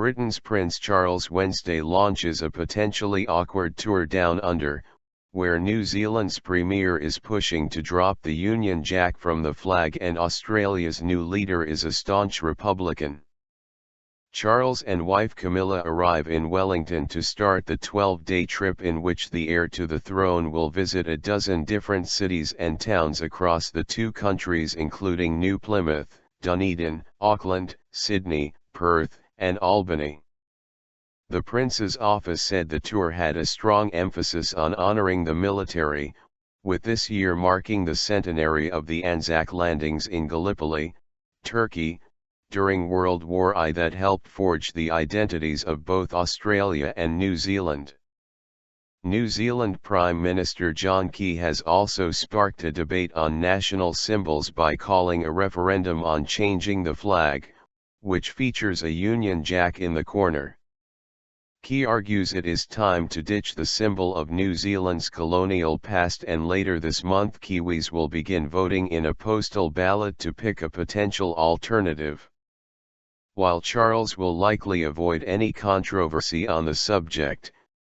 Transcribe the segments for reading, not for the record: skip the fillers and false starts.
Britain's Prince Charles Wednesday launches a potentially awkward tour down under, where New Zealand's Premier is pushing to drop the Union Jack from the flag and Australia's new leader is a staunch Republican. Charles and wife Camilla arrive in Wellington to start the 12-day trip in which the heir to the throne will visit a dozen different cities and towns across the two countries, including New Plymouth, Dunedin, Auckland, Sydney, Perth, and Albany. The Prince's office said the tour had a strong emphasis on honoring the military, with this year marking the centenary of the Anzac landings in Gallipoli, Turkey, during World War I that helped forge the identities of both Australia and New Zealand. New Zealand Prime Minister John Key has also sparked a debate on national symbols by calling a referendum on changing the flag, which features a Union Jack in the corner. Key argues it is time to ditch the symbol of New Zealand's colonial past, and later this month Kiwis will begin voting in a postal ballot to pick a potential alternative. While Charles will likely avoid any controversy on the subject,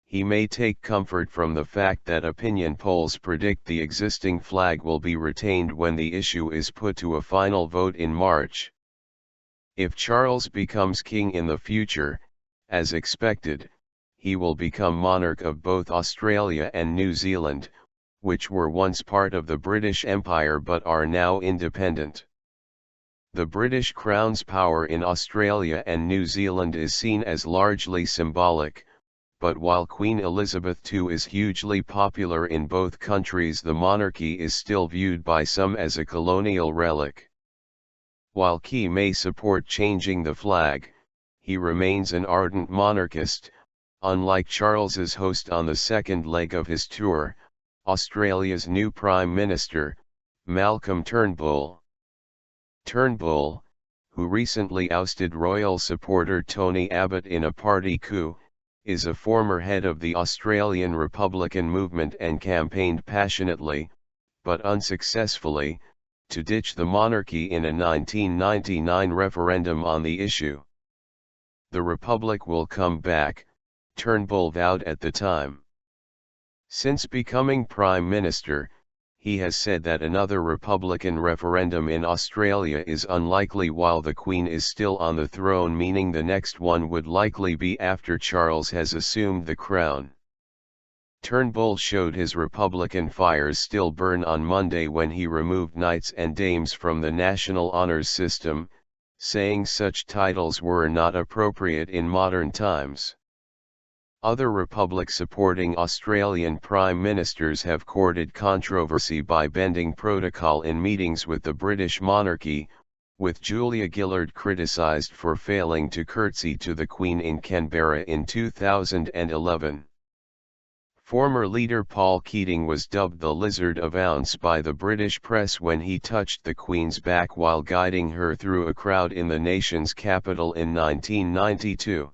he may take comfort from the fact that opinion polls predict the existing flag will be retained when the issue is put to a final vote in March. If Charles becomes king in the future, as expected, he will become monarch of both Australia and New Zealand, which were once part of the British Empire but are now independent. The British Crown's power in Australia and New Zealand is seen as largely symbolic, but while Queen Elizabeth II is hugely popular in both countries, the monarchy is still viewed by some as a colonial relic. While Key may support changing the flag, he remains an ardent monarchist, unlike Charles's host on the second leg of his tour, Australia's new Prime Minister, Malcolm Turnbull. Turnbull, who recently ousted royal supporter Tony Abbott in a party coup, is a former head of the Australian Republican movement and campaigned passionately, but unsuccessfully, to ditch the monarchy in a 1999 referendum on the issue. The Republic will come back, Turnbull vowed at the time. Since becoming Prime Minister, he has said that another Republican referendum in Australia is unlikely while the Queen is still on the throne, meaning the next one would likely be after Charles has assumed the crown. Turnbull showed his Republican fires still burn on Monday when he removed knights and dames from the national honours system, saying such titles were not appropriate in modern times. Other Republic-supporting Australian Prime Ministers have courted controversy by bending protocol in meetings with the British monarchy, with Julia Gillard criticised for failing to curtsy to the Queen in Canberra in 2011. Former leader Paul Keating was dubbed the Lizard of Ounce by the British press when he touched the Queen's back while guiding her through a crowd in the nation's capital in 1992.